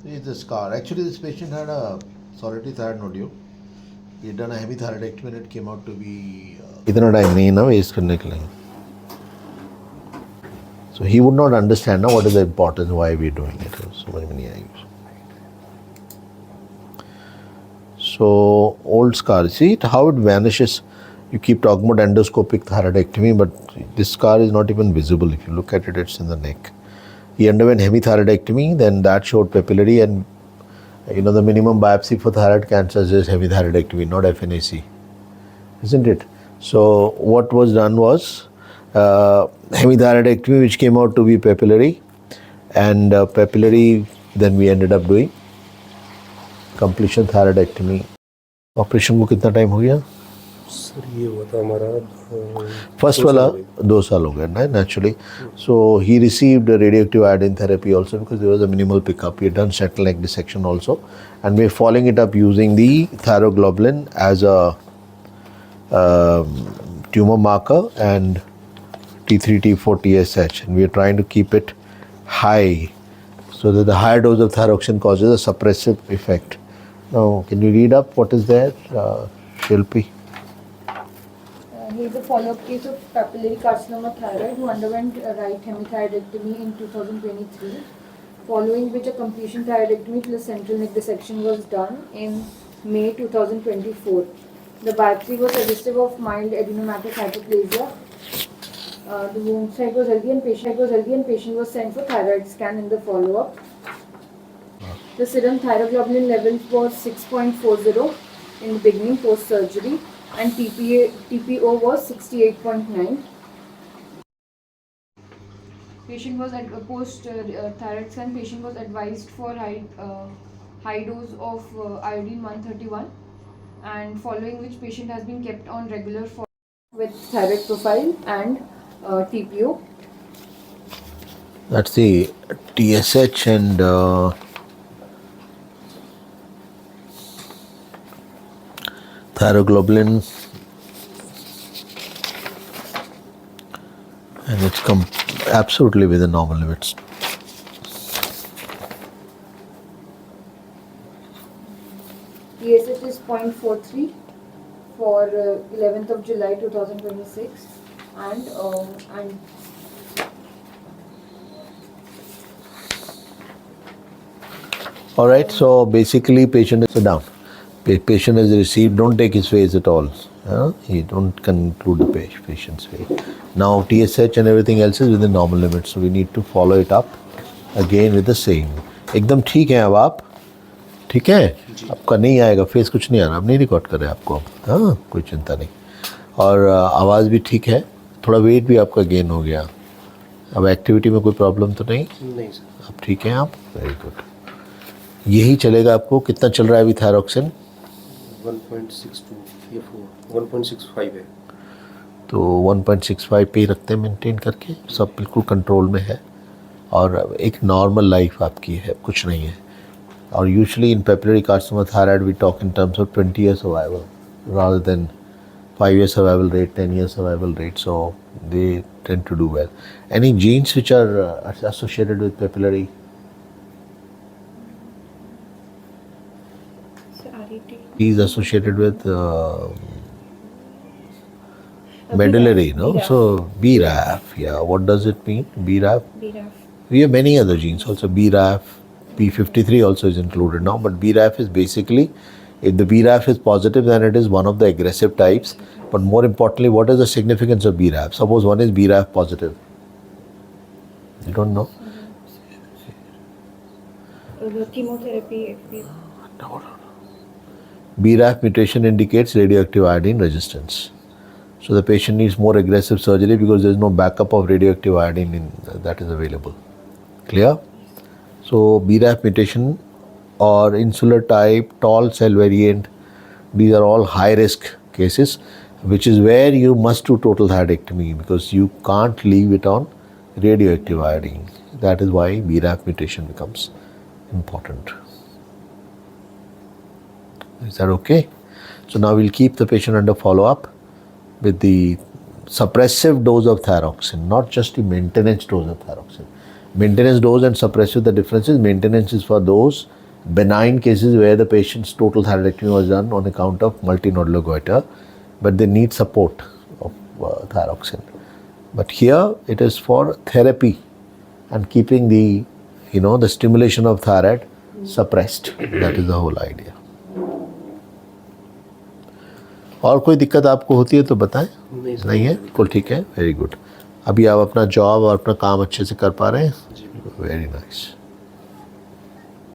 It's a scar. Actually, this patient had a solitary thyroid nodule. He had done a hemithyroidectomy and it came out to be. इतना time नहीं ना waste करने के लिए. So he would not understand now what is the importance, why we are doing it. So many eyes. So old scar. See how it vanishes. You keep talking about endoscopic thyroidectomy, but this scar is not even visible. If you look at it, it's in the neck. He underwent hemithyroidectomy, then that showed papillary, and the minimum biopsy for thyroid cancers is hemithyroidectomy, not FNAC, isn't it? So what was done was hemithyroidectomy, which came out to be papillary, and papillary, then we ended up doing completion thyroidectomy. Operation को कितना time हो गया? Sir ये हुआ था हमारा first वाला 2 साल हो गया ना naturally. So he received radioactive iodine therapy also because there was a minimal pickup. We had done sentinel neck dissection also, and we are following it up using the thyroglobulin as a tumor marker and T3, T4, TSH, and we are trying to keep it high so that the higher dose of thyroxine causes a suppressive effect. Now, can you read up what is there, Shilpi? He is a follow-up case of papillary carcinoma thyroid who underwent a right hemithyroidectomy in 2023, following which a completion thyroidectomy plus central neck dissection was done in May 2024. The biopsy was suggestive of mild adenomatous hyperplasia. The wound site was healthy and patient was sent for thyroid scan in the follow-up. The serum thyroglobulin level was 6.40 in the beginning post-surgery, and TPO was 68.9. Patient was at post thyroid scan. Patient was advised for high dose of iodine 131, and following which patient has been kept on regular follow with thyroid profile and TPO. That's the TSH and thyroglobulin, and it's absolutely within normal limits. TSH is 0.43 for 11th of July 2026, and All right, so basically patient is down. Patient has received, don't take his phase at all. You don't conclude the patient's phase. Now TSH and everything else is within normal limits, so we need to follow it up again with the same. एकदम ठीक है अब आप, ठीक है? आपका नहीं आएगा, फेस कुछ नहीं आ रहा, अब नहीं रिकॉर्ड कर रहे आपको, हाँ कोई चिंता नहीं. और आवाज़ भी ठीक है, थोड़ा वेट भी आपका गेन हो गया. अब एक्टिविटी में कोई प्रॉब्लम तो नहीं सर. अब ठीक है आप, वेरी गुड. यही चलेगा आपको. कितना चल रहा है अभी थायरॉक्सिन? 1.62 या 1.65 है. तो 1.65 पे ही रखते हैं मेंटेन करके, सब बिल्कुल कंट्रोल में है और एक नॉर्मल लाइफ आपकी है, कुछ नहीं है. और usually in papillary carcinoma thyroid we talk in terms of 20 years survival rather than 5 years survival rate, 10 years survival rate, so they tend to do well. Any genes which are associated with papillary? He is associated with medullary, no? BRAF. So BRAF, yeah. What does it mean? BRAF? BRAF. We have many other genes also. BRAF, P53 also is included now, but BRAF is basically, if the BRAF is positive, then it is one of the aggressive types. But more importantly, what is the significance of BRAF? Suppose one is BRAF positive. You don't know? Chemotherapy. No. BRAF mutation indicates radioactive iodine resistance. So the patient needs more aggressive surgery because there is no backup of radioactive iodine that is available. Clear? So BRAF mutation or insular type, tall cell variant, these are all high risk cases, which is where you must do total thyroidectomy because you can't leave it on radioactive iodine. That is why BRAF mutation becomes important. Is that okay? So now we'll keep the patient under follow-up with the suppressive dose of thyroxine, not just the maintenance dose of thyroxine. Maintenance dose and suppressive, the difference is maintenance is for those benign cases where the patient's total thyroidectomy was done on account of multinodular goiter, but they need support of thyroxine. But here it is for therapy and keeping the, the stimulation of thyroid suppressed. That is the whole idea. और कोई दिक्कत आपको होती है तो बताएं. नहीं है, बिल्कुल ठीक है. Very good. अभी आप अपना जॉब और अपना काम अच्छे से कर पा रहे हैं. Very nice.